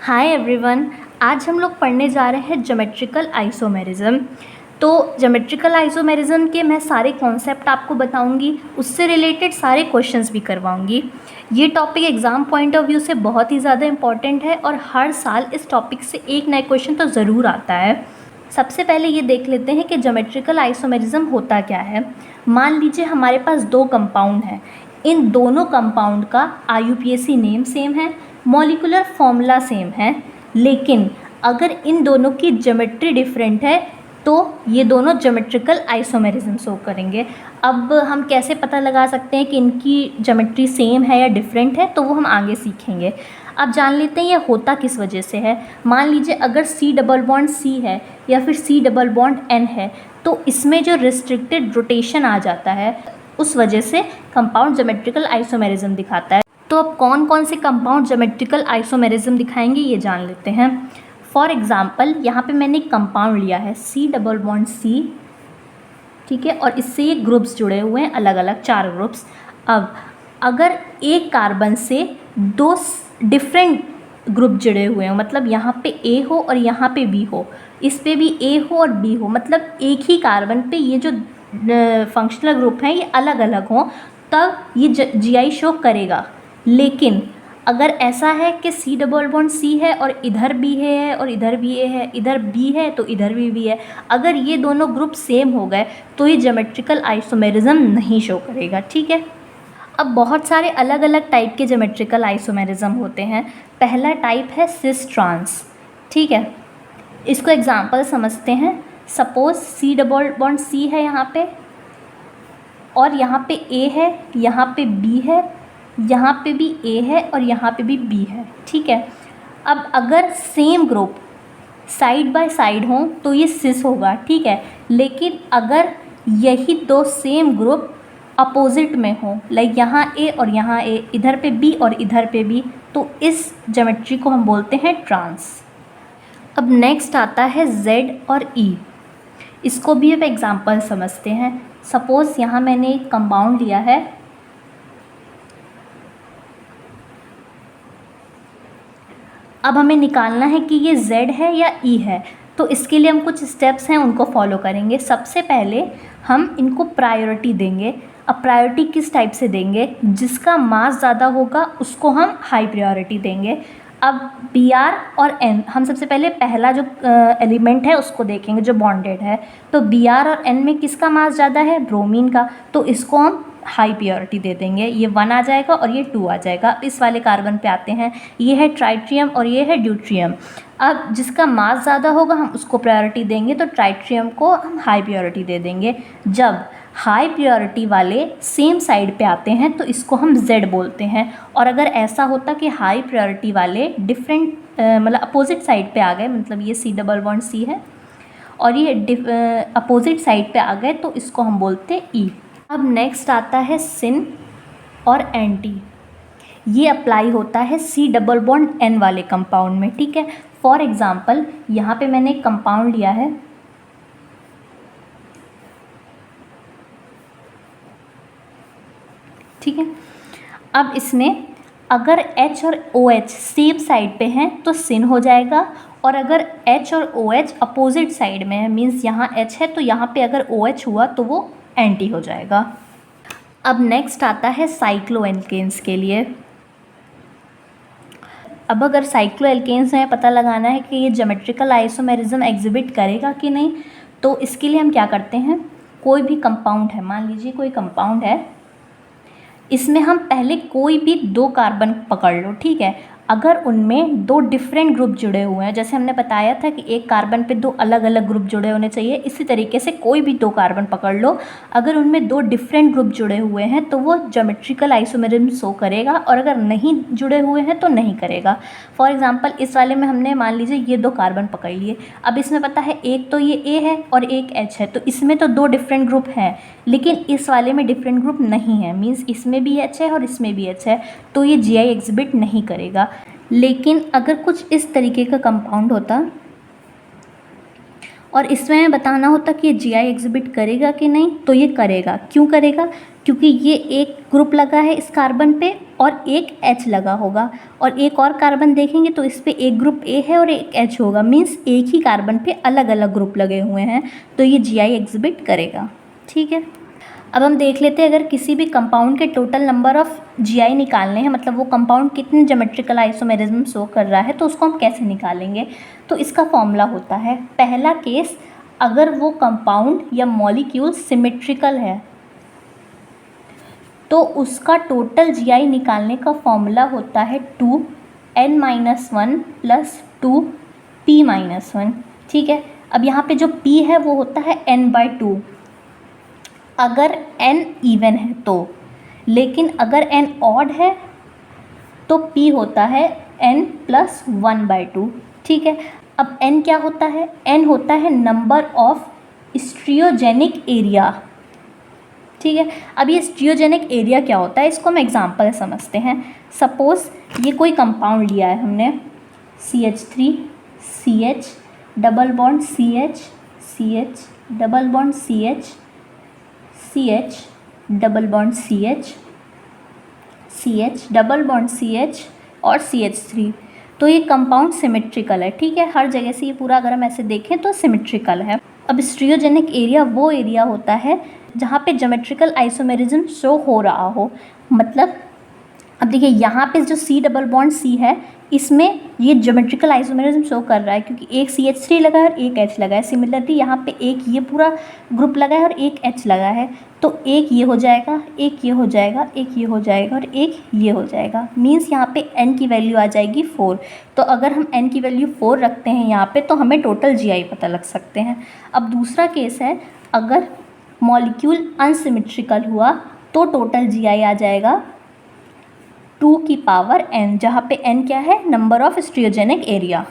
Hi everyone. आज हम लोग पढ़ने जा रहे हैं ज्योमेट्रिकल आइसोमेरिज्म। तो ज्योमेट्रिकल आइसोमेरिज्म के मैं सारे कॉन्सेप्ट आपको बताऊंगी, उससे रिलेटेड सारे क्वेश्चंस भी करवाऊंगी। ये topic exam point of view से बहुत ही ज़्यादा इंपॉर्टेंट है और हर साल इस टॉपिक से एक नया क्वेश्चन तो ज़रूर आता है। सबसे पहले ये देख लेते हैं कि ज्योमेट्रिकल आइसोमेरिज्म होता क्या है। मान लीजिए हमारे पास दो कंपाउंड हैं, इन दोनों कंपाउंड का IUPAC नेम सेम है, मॉलिक्यूलर फॉर्मूला सेम है, लेकिन अगर इन दोनों की ज्योमेट्री डिफरेंट है तो ये दोनों ज्योमेट्रिकल आइसोमेरिज्म शो करेंगे। अब हम कैसे पता लगा सकते हैं कि इनकी ज्योमेट्री सेम है या डिफरेंट है, तो वो हम आगे सीखेंगे। अब जान लेते हैं ये होता किस वजह से है। मान लीजिए अगर C डबल बॉन्ड C है या फिर C डबल बॉन्ड N है, तो इसमें जो रिस्ट्रिक्टेड रोटेशन आ जाता है, उस वजह से कंपाउंड ज्योमेट्रिकल आइसोमेरिज्म दिखाता है। तो अब कौन कौन से कंपाउंड ज्योमेट्रिकल आइसोमेरिज्म दिखाएंगे ये जान लेते हैं। फॉर एग्जांपल यहाँ पे मैंने एक कंपाउंड लिया है C डबल बॉन्ड C, ठीक है, और इससे ये ग्रुप्स जुड़े हुए हैं, अलग अलग 4 ग्रुप्स। अब अगर एक कार्बन से 2 डिफरेंट ग्रुप जुड़े हुए हो, मतलब यहाँ पे A हो और यहाँ पे B हो, इस पे भी A हो और B हो, मतलब एक ही कार्बन पे ये जो फंक्शनल ग्रुप हैं ये अलग अलग हों, तब ये GI शो करेगा। लेकिन अगर ऐसा है कि C डबल बॉन्ड C है और इधर B है और इधर भी A है, इधर B है तो इधर भी B है, अगर ये दोनों ग्रुप सेम हो गए तो ये ज्योमेट्रिकल आइसोमेरिज्म नहीं शो करेगा, ठीक है। अब बहुत सारे अलग अलग टाइप के ज्योमेट्रिकल आइसोमेरिज्म होते हैं। पहला टाइप है सिस ट्रांस, ठीक है। इसको एग्जांपल समझते हैं। Suppose C double bond C है यहाँ पे, और यहाँ पे A है, यहाँ पे B है, यहाँ पे भी A है और यहाँ पे भी B है, ठीक है। अब अगर same group side by side हों तो ये सिस होगा, ठीक है। लेकिन अगर यही दो सेम ग्रुप अपोजिट में हो, लाइक यहाँ A और यहाँ A, इधर पे B और इधर पे B, तो इस ज्योमेट्री को हम बोलते हैं ट्रांस। अब नेक्स्ट आता है Z और E। इसको भी अब एग्जांपल समझते हैं। सपोज़ यहाँ मैंने एक कंपाउंड लिया है, अब हमें निकालना है कि ये Z है या E है। तो इसके लिए हम कुछ स्टेप्स हैं उनको फॉलो करेंगे। सबसे पहले हम इनको प्रायोरिटी देंगे। अब प्रायोरिटी किस टाइप से देंगे, जिसका मास ज़्यादा होगा उसको हम हाई प्रायोरिटी देंगे। अब Br और N, हम सबसे पहले पहला जो एलिमेंट है उसको देखेंगे जो बॉन्डेड है। तो Br और N में किसका मास ज़्यादा है, ब्रोमीन का, तो इसको हम हाई प्योरिटी दे देंगे। ये 1 आ जाएगा और ये 2 आ जाएगा। इस वाले कार्बन पे आते हैं, ये है ट्राइट्रियम और ये है ड्यूट्रियम। अब जिसका मास ज़्यादा होगा हम उसको प्रायोरिटी देंगे, तो ट्राइट्रियम को हम हाई प्योरिटी दे देंगे। जब हाई प्योरिटी वाले सेम साइड पे आते हैं तो इसको हम Z बोलते हैं। और अगर ऐसा होता कि हाई प्योरिटी वाले डिफरेंट मतलब अपोजिट साइड पे आ गए, मतलब ये C डबल बॉन्ड C है और ये अपोजिट साइड पे आ गए, तो इसको हम बोलते E। अब नेक्स्ट आता है सिन और एंटी। ये अप्लाई होता है C डबल बॉन्ड N वाले कंपाउंड में, ठीक है। फॉर एग्जांपल यहाँ पे मैंने एक कंपाउंड लिया है, ठीक है। अब इसमें अगर H और OH सेम साइड पे हैं तो सिन हो जाएगा, और अगर H और OH अपोजिट साइड में है, मीन्स यहाँ H है तो यहाँ पे अगर OH हुआ तो वो एंटी हो जाएगा। अब नेक्स्ट आता है साइक्लोएल्केन्स के लिए। अब अगर साइक्लोएल्केन्स में पता लगाना है कि ये ज्योमेट्रिकल आइसोमेरिज्म एग्जिबिट करेगा कि नहीं, तो इसके लिए हम क्या करते हैं, कोई भी कंपाउंड है, मान लीजिए कोई कंपाउंड है, इसमें हम पहले कोई भी 2 कार्बन पकड़ लो, ठीक है। अगर उनमें 2 डिफरेंट ग्रुप जुड़े हुए हैं, जैसे हमने बताया था कि एक कार्बन पे 2 अलग अलग ग्रुप जुड़े होने चाहिए, इसी तरीके से कोई भी 2 कार्बन पकड़ लो, अगर उनमें 2 डिफरेंट ग्रुप जुड़े हुए हैं तो वो ज्योमेट्रिकल आइसोमेरिज्म शो करेगा, और अगर नहीं जुड़े हुए हैं तो नहीं करेगा। फॉर एग्जांपल इस वाले में हमने मान लीजिए ये 2 कार्बन पकड़ लिए। अब इसमें पता है एक तो ये A है और एक H है, तो इसमें तो 2 डिफरेंट ग्रुप हैं, लेकिन इस वाले में डिफरेंट ग्रुप नहीं है, मीन्स इसमें भी H है और इसमें भी H है, तो ये GI एग्जिबिट नहीं करेगा। लेकिन अगर कुछ इस तरीके का कंपाउंड होता और इसमें बताना होता कि ये GI एग्जिबिट करेगा कि नहीं, तो ये करेगा। क्यों करेगा, क्योंकि ये एक ग्रुप लगा है इस कार्बन पे और एक H लगा होगा, और एक और कार्बन देखेंगे तो इस पे एक ग्रुप A है और एक H होगा, मीन्स एक ही कार्बन पे अलग अलग ग्रुप लगे हुए हैं, तो ये GI एग्जिबिट करेगा। ठीक है, अब हम देख लेते हैं अगर किसी भी कंपाउंड के टोटल नंबर ऑफ GI निकालने हैं, मतलब वो कंपाउंड कितने ज्योमेट्रिकल आइसोमेरिज्म शो कर रहा है, तो उसको हम कैसे निकालेंगे। तो इसका फॉर्मूला होता है, पहला केस, अगर वो कंपाउंड या मॉलिक्यूल सिमेट्रिकल है तो उसका टोटल GI निकालने का फॉर्मूला होता है 2n-1 + 2p-1। ठीक है, अब यहाँ पे जो p है वो होता है n/2 अगर n इवन है तो, लेकिन अगर n ऑड है तो p होता है n + 1/2। ठीक है, अब n क्या होता है, n होता है नंबर ऑफ स्टीरियोजेनिक एरिया। ठीक है, अब ये स्टीरियोजेनिक एरिया क्या होता है, इसको हम एग्जांपल समझते हैं। सपोज ये कोई कंपाउंड लिया है हमने, CH3 CH double bond CH CH double bond CH CH double bond CH CH double bond CH और CH3। तो ये कंपाउंड सिमेट्रिकल है। ठीक है, हर जगह से ये पूरा अगर हम ऐसे देखें तो सिमेट्रिकल है। अब स्टीरियोजेनिक एरिया वो एरिया होता है जहाँ पे ज्योमेट्रिकल आइसोमेरिज्म शो हो रहा हो, मतलब अब देखिए यहाँ पे जो C डबल बॉन्ड C है इसमें ये ज्योमेट्रिकल आइसोमेरिज्म शो कर रहा है क्योंकि एक CH3 लगा है और एक H लगा है। सिमिलरली यहाँ पे एक ये पूरा ग्रुप लगा है और एक H लगा है, तो एक ये हो जाएगा, एक ये हो जाएगा, एक ये हो जाएगा और एक ये हो जाएगा। मीन्स यहाँ पे n की वैल्यू आ जाएगी 4। तो अगर हम n की वैल्यू 4 रखते हैं यहाँ पे तो हमें टोटल GI पता लग सकते हैं। अब दूसरा केस है, अगर मॉलिक्यूल अनसिमेट्रिकल हुआ तो टोटल GI आ जाएगा 2 की पावर n, जहाँ पे n क्या है, नंबर ऑफ स्टीरियोजेनिक एरिया।